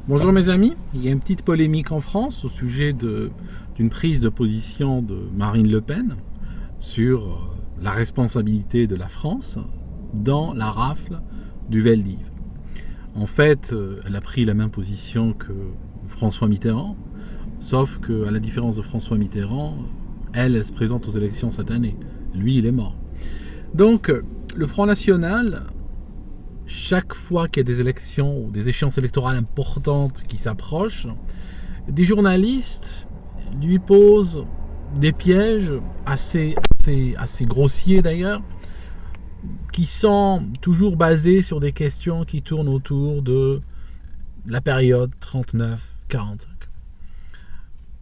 Bonjour mes amis, il y a une petite polémique en France au sujet d'une prise de position de Marine Le Pen sur la responsabilité de la France dans la rafle du Veldiv. En fait, elle a pris la même position que François Mitterrand, sauf qu'à la différence de François Mitterrand, elle se présente aux élections cette année. Lui, il est mort. Donc, le Front National, chaque fois qu'il y a des élections ou des échéances électorales importantes qui s'approchent, des journalistes lui posent des pièges assez grossiers d'ailleurs, qui sont toujours basés sur des questions qui tournent autour de la période 39-45.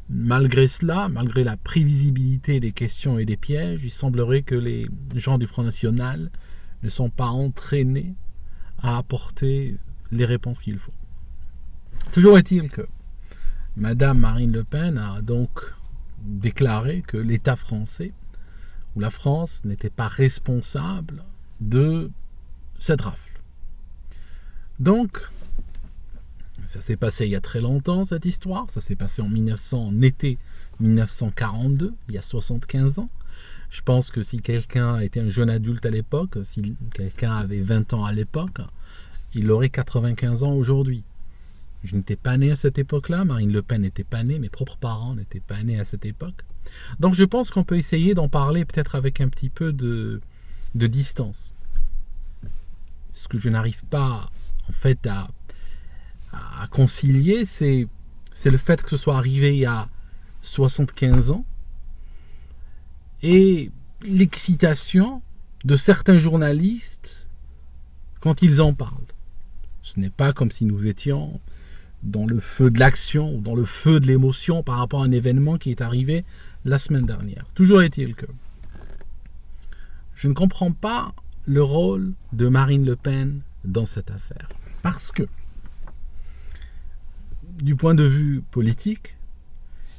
Malgré cela, malgré la prévisibilité des questions et des pièges, il semblerait que les gens du Front National ne sont pas entraînés à apporter les réponses qu'il faut. Toujours est-il que Madame Marine Le Pen a donc déclaré que l'État français ou la France n'était pas responsable de cette rafle. Donc, ça s'est passé il y a très longtemps cette histoire, ça s'est passé en été 1942, il y a 75 ans. Je pense que si quelqu'un était un jeune adulte à l'époque, si quelqu'un avait 20 ans à l'époque, il aurait 95 ans aujourd'hui. Je n'étais pas né à cette époque-là, Marine Le Pen n'était pas née, mes propres parents n'étaient pas nés à cette époque. Donc je pense qu'on peut essayer d'en parler peut-être avec un petit peu de distance. Ce que je n'arrive pas en fait à concilier, c'est le fait que ce soit arrivé il y a 75 ans, et l'excitation de certains journalistes quand ils en parlent. Ce n'est pas comme si nous étions dans le feu de l'action ou dans le feu de l'émotion par rapport à un événement qui est arrivé la semaine dernière. Toujours est-il que je ne comprends pas le rôle de Marine Le Pen dans cette affaire. Parce que, du point de vue politique,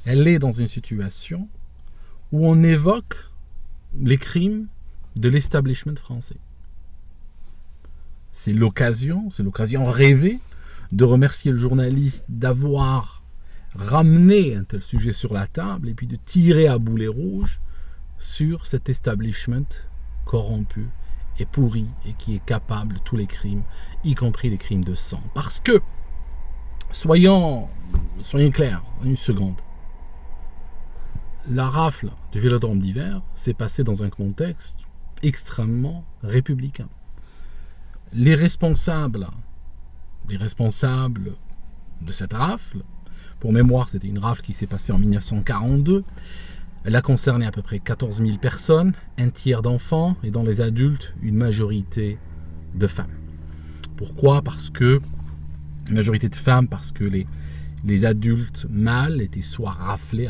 elle est dans une situation où on évoque les crimes de l'establishment français. C'est l'occasion rêvée de remercier le journaliste d'avoir ramené un tel sujet sur la table et puis de tirer à boulet rouge sur cet establishment corrompu et pourri et qui est capable de tous les crimes, y compris les crimes de sang. Parce que, soyons clairs, une seconde, la rafle du Vélodrome d'hiver s'est passée dans un contexte extrêmement républicain. Les responsables de cette rafle, pour mémoire, c'était une rafle qui s'est passée en 1942. Elle a concerné à peu près 14 000 personnes, un tiers d'enfants et dans les adultes, une majorité de femmes. Pourquoi ? Parce que les adultes mâles avaient été soit raflés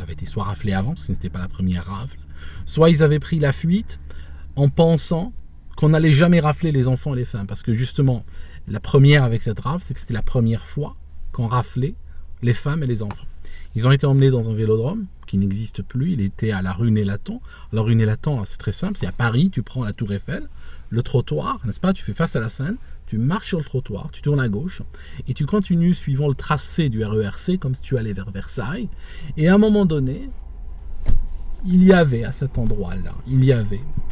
avant, parce que ce n'était pas la première rafle, soit ils avaient pris la fuite en pensant qu'on n'allait jamais rafler les enfants et les femmes. Parce que justement, la première avec cette rafle, c'est que c'était la première fois qu'on raflait les femmes et les enfants. Ils ont été emmenés dans un vélodrome qui n'existe plus, il était à la rue Nélaton. La rue Nélaton, c'est très simple, c'est à Paris, tu prends la Tour Eiffel, le trottoir, n'est-ce pas, tu fais face à la Seine, tu marches sur le trottoir, tu tournes à gauche et tu continues suivant le tracé du RERC comme si tu allais vers Versailles. Et à un moment donné, il y avait à cet endroit-là,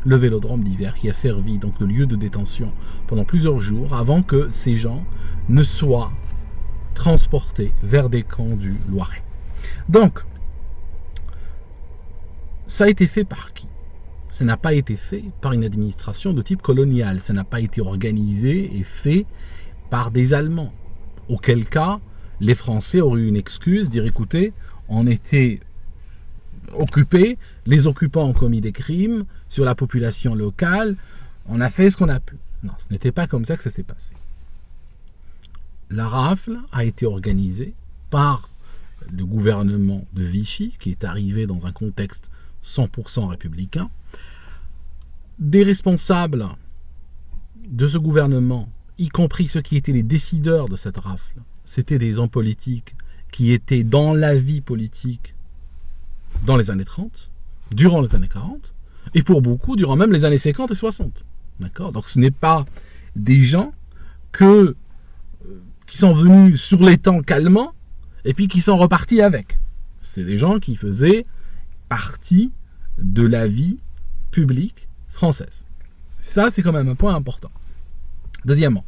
le Vélodrome d'hiver qui a servi donc de lieu de détention pendant plusieurs jours avant que ces gens ne soient transportés vers des camps du Loiret. Donc, ça a été fait par qui ? Ça n'a pas été fait par une administration de type colonial. Ça n'a pas été organisé et fait par des Allemands. Auquel cas, les Français auraient eu une excuse, dire écoutez, on était occupés, les occupants ont commis des crimes sur la population locale, on a fait ce qu'on a pu. Non, ce n'était pas comme ça que ça s'est passé. La rafle a été organisée par le gouvernement de Vichy, qui est arrivé dans un contexte 100% républicain. Des responsables de ce gouvernement, y compris ceux qui étaient les décideurs de cette rafle, c'était des hommes politiques qui étaient dans la vie politique dans les années 30, durant les années 40, et pour beaucoup, durant même les années 50 et 60. D'accord ? Donc ce n'est pas des gens qui sont venus sur les temps calmement et puis qui sont repartis avec. C'est des gens qui faisaient partie de la vie publique française. Ça, c'est quand même un point important. Deuxièmement,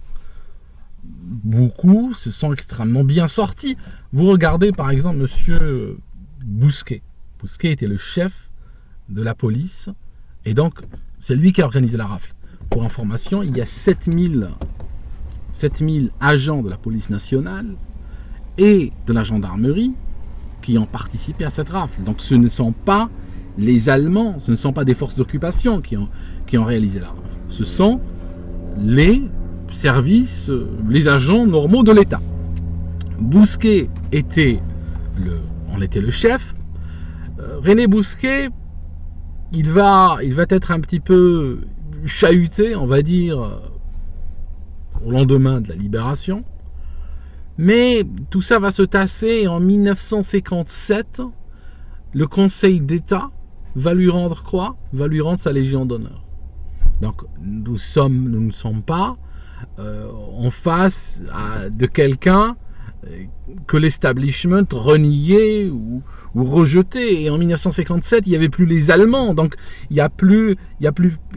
beaucoup se sont extrêmement bien sortis. Vous regardez par exemple monsieur Bousquet. Bousquet était le chef de la police et donc c'est lui qui a organisé la rafle. Pour information, il y a 7000 agents de la police nationale et de la gendarmerie qui ont participé à cette rafle. Donc ce ne sont pas les Allemands, ce ne sont pas des forces d'occupation qui ont réalisé la rafle. Ce sont les services, les agents normaux de l'État. Bousquet était le chef. René Bousquet, il va être un petit peu chahuté, on va dire, au lendemain de la libération. Mais tout ça va se tasser et en 1957, le Conseil d'État va lui rendre quoi? Va lui rendre sa Légion d'honneur. Donc nous ne sommes pas en face de quelqu'un que l'establishment reniait ou rejetait. Et en 1957, il n'y avait plus les Allemands, donc il n'y a plus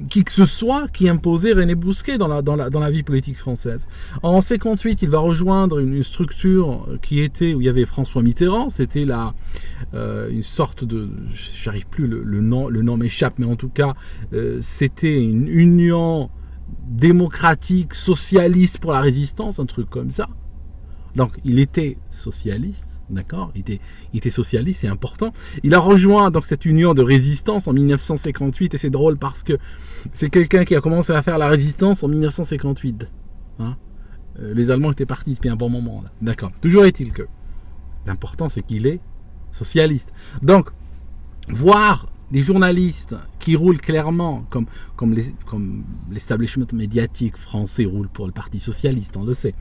qui que ce soit qui imposait René Bousquet dans la vie politique française. En 58, il va rejoindre une structure qui était où il y avait François Mitterrand. C'était une sorte de, j'arrive plus le nom m'échappe, mais en tout cas c'était une union démocratique socialiste pour la résistance, un truc comme ça. Donc, il était socialiste, d'accord, il était socialiste, c'est important. Il a rejoint donc cette union de résistance en 1958, et c'est drôle parce que c'est quelqu'un qui a commencé à faire la résistance en 1958. Hein. Les Allemands étaient partis depuis un bon moment, là. D'accord. Toujours est-il que l'important, c'est qu'il est socialiste. Donc, voir des journalistes qui roulent clairement, comme l'establishment médiatique français roule pour le Parti Socialiste, on le sait.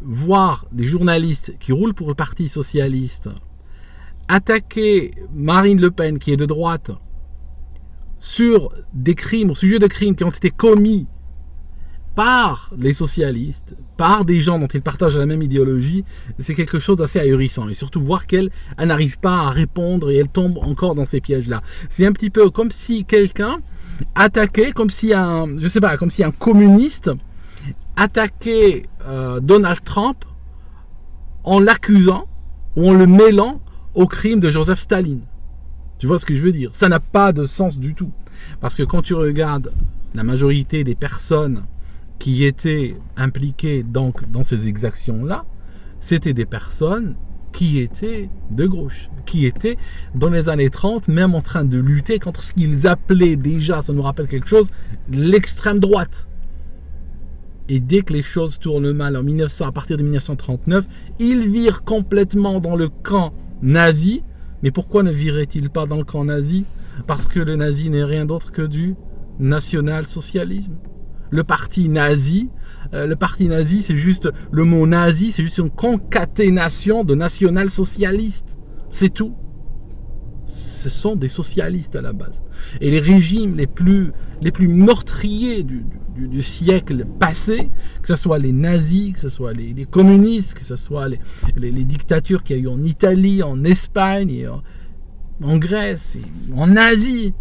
Voir des journalistes qui roulent pour le Parti Socialiste attaquer Marine Le Pen, qui est de droite, sur des crimes, au sujet de crimes qui ont été commis par les socialistes, par des gens dont ils partagent la même idéologie, c'est quelque chose d'assez ahurissant. Et surtout voir qu'elle n'arrive pas à répondre et elle tombe encore dans ces pièges-là. C'est un petit peu comme si quelqu'un attaquait, comme si un communiste attaquait Donald Trump en l'accusant ou en le mêlant au crime de Joseph Staline. Tu vois ce que je veux dire? Ça n'a pas de sens du tout. Parce que quand tu regardes la majorité des personnes qui étaient impliquées donc dans ces exactions-là, c'était des personnes qui étaient de gauche, qui étaient dans les années 30 même en train de lutter contre ce qu'ils appelaient déjà, ça nous rappelle quelque chose, l'extrême droite. Et dès que les choses tournent mal à partir de 1939, ils virent complètement dans le camp nazi. Mais pourquoi ne virait-il pas dans le camp nazi? Parce que le nazi n'est rien d'autre que du national-socialisme. Le parti nazi, c'est juste, le mot nazi, c'est juste une concaténation de national-socialistes. C'est tout. Ce sont des socialistes à la base. Et les régimes les plus meurtriers du siècle passé, que ce soit les nazis, que ce soit les communistes, que ce soit les dictatures qu'il y a eu en Italie, en Espagne, et en Grèce, et en Asie,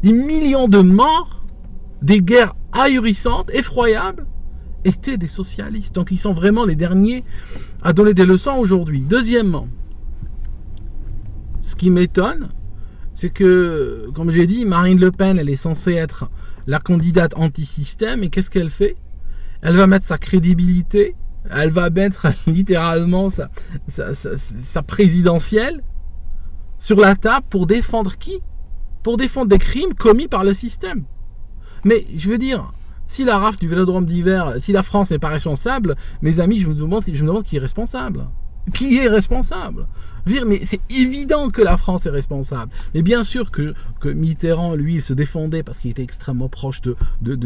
des millions de morts, des guerres ahurissantes, effroyables, étaient des socialistes. Donc ils sont vraiment les derniers à donner des leçons aujourd'hui. Deuxièmement, ce qui m'étonne, c'est que, comme j'ai dit, Marine Le Pen, elle est censée être la candidate anti-système, et qu'est-ce qu'elle fait? Elle va mettre sa crédibilité, elle va mettre littéralement sa présidentielle sur la table pour défendre qui? Pour défendre des crimes commis par le système. Mais je veux dire, si la rafle du Vélodrome d'hiver, si la France n'est pas responsable, mes amis, je me demande qui est responsable. Qui est responsable? Mais c'est évident que la France est responsable. Mais bien sûr que Mitterrand, lui, il se défendait parce qu'il était extrêmement proche de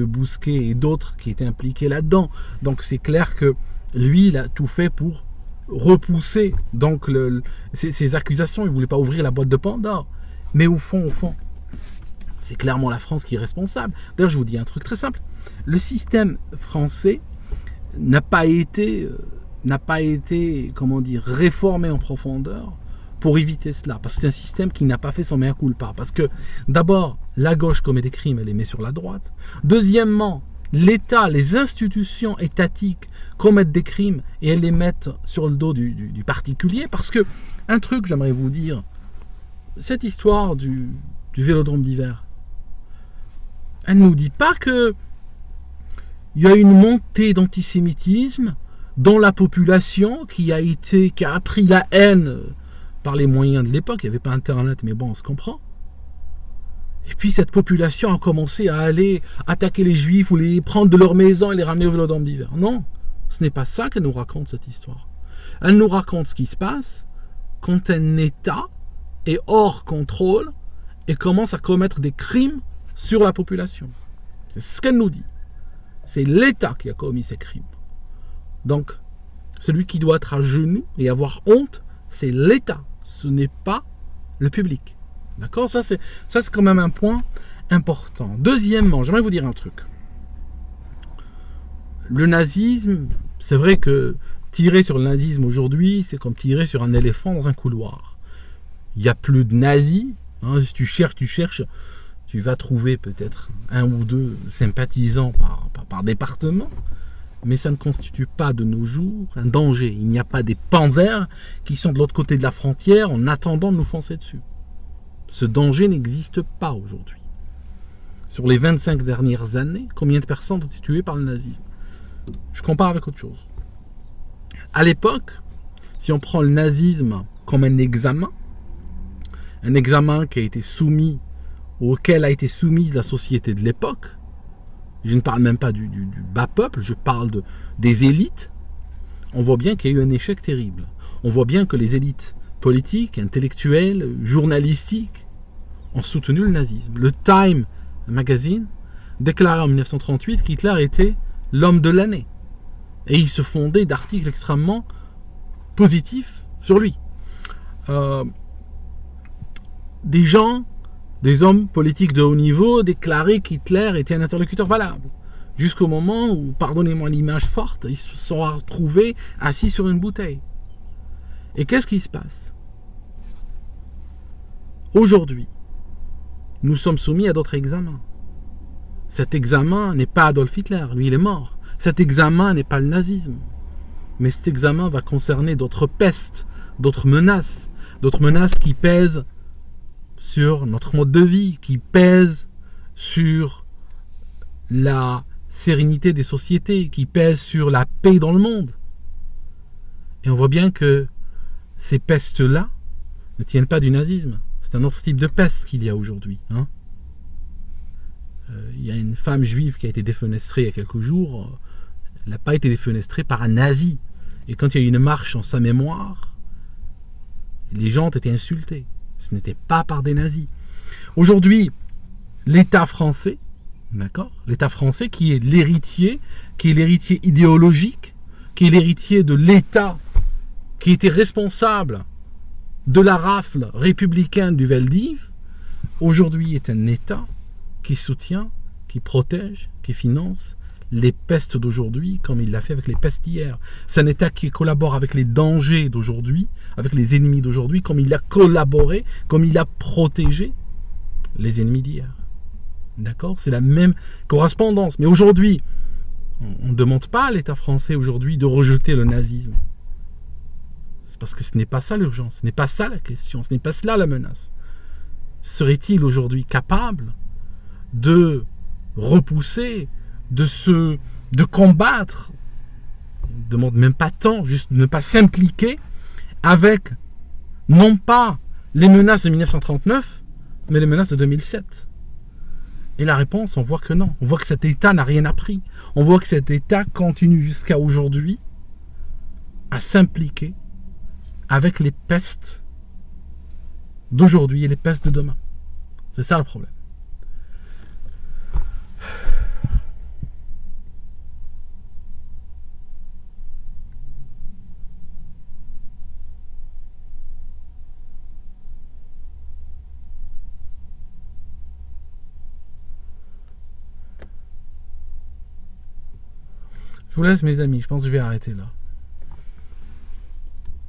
Bousquet et d'autres qui étaient impliqués là-dedans. Donc c'est clair que lui, il a tout fait pour repousser donc ces accusations. Il ne voulait pas ouvrir la boîte de Pandore. Mais au fond, c'est clairement la France qui est responsable. D'ailleurs, je vous dis un truc très simple. Le système français n'a pas été n'a pas été, comment dire, réformé en profondeur pour éviter cela. Parce que c'est un système qui n'a pas fait son mea culpa. Parce que, d'abord, la gauche commet des crimes, elle les met sur la droite. Deuxièmement, l'État, les institutions étatiques commettent des crimes et elles les mettent sur le dos du particulier. Parce que, un truc, j'aimerais vous dire, cette histoire du vélodrome d'hiver, elle ne nous dit pas que il y a une montée d'antisémitisme dans la population qui a appris la haine par les moyens de l'époque. Il n'y avait pas Internet, mais bon, on se comprend. Et puis cette population a commencé à aller attaquer les Juifs ou les prendre de leur maison et les ramener au vélodrome d'hiver. Non, ce n'est pas ça qu'elle nous raconte, cette histoire. Elle nous raconte ce qui se passe quand un État est hors contrôle et commence à commettre des crimes sur la population. C'est ce qu'elle nous dit. C'est l'État qui a commis ces crimes. Donc, celui qui doit être à genoux et avoir honte, c'est l'État. Ce n'est pas le public. D'accord ? Ça, c'est quand même un point important. Deuxièmement, j'aimerais vous dire un truc. Le nazisme, c'est vrai que tirer sur le nazisme aujourd'hui, c'est comme tirer sur un éléphant dans un couloir. Il n'y a plus de nazis. Hein, si tu cherches, tu vas trouver peut-être un ou deux sympathisants par département, mais ça ne constitue pas de nos jours un danger. Il n'y a pas des panzers qui sont de l'autre côté de la frontière en attendant de nous foncer dessus. Ce danger n'existe pas aujourd'hui. Sur les 25 dernières années, combien de personnes ont été tuées par le nazisme ? Je compare avec autre chose. À l'époque, si on prend le nazisme comme un examen qui a été soumis, auquel a été soumise la société de l'époque, je ne parle même pas du bas peuple, je parle des élites, on voit bien qu'il y a eu un échec terrible. On voit bien que les élites politiques, intellectuelles, journalistiques ont soutenu le nazisme. Le Time Magazine déclarait en 1938 qu'Hitler était l'homme de l'année. Et il se fondait d'articles extrêmement positifs sur lui. Des hommes politiques de haut niveau déclaraient qu'Hitler était un interlocuteur valable. Jusqu'au moment où, pardonnez-moi l'image forte, ils se sont retrouvés assis sur une bouteille. Et qu'est-ce qui se passe ? Aujourd'hui, nous sommes soumis à d'autres examens. Cet examen n'est pas Adolf Hitler, lui il est mort. Cet examen n'est pas le nazisme. Mais cet examen va concerner d'autres pestes, d'autres menaces qui pèsent sur notre mode de vie, qui pèsent sur la sérénité des sociétés, qui pèsent sur la paix dans le monde. Et on voit bien que ces pestes-là ne tiennent pas du nazisme. C'est un autre type de peste qu'il y a aujourd'hui. Il y a une femme juive qui a été défenestrée il y a quelques jours. Elle n'a pas été défenestrée par un nazi. Et quand il y a eu une marche en sa mémoire, les gens ont été insultés. Ce n'était pas par des nazis. Aujourd'hui, l'État français, d'accord ? L'État français qui est l'héritier idéologique, qui est l'héritier de l'État qui était responsable de la rafle républicaine du Veldiv, aujourd'hui est un État qui soutient, qui protège, qui finance les pestes d'aujourd'hui comme il l'a fait avec les pestes d'hier. C'est un État qui collabore avec les dangers d'aujourd'hui, avec les ennemis d'aujourd'hui, comme il a collaboré, comme il a protégé les ennemis d'hier. D'accord ? C'est la même correspondance. Mais aujourd'hui, on ne demande pas à l'État français aujourd'hui de rejeter le nazisme. C'est parce que ce n'est pas ça l'urgence, ce n'est pas ça la question, ce n'est pas cela la menace. Serait-il aujourd'hui capable de repousser, de combattre, on ne demande même pas tant, juste ne pas s'impliquer avec, non pas les menaces de 1939, mais les menaces de 2007. Et la réponse, on voit que non. On voit que cet État n'a rien appris. On voit que cet État continue jusqu'à aujourd'hui à s'impliquer avec les pestes d'aujourd'hui et les pestes de demain. C'est ça le problème. Je vous laisse mes amis, je pense que je vais arrêter là.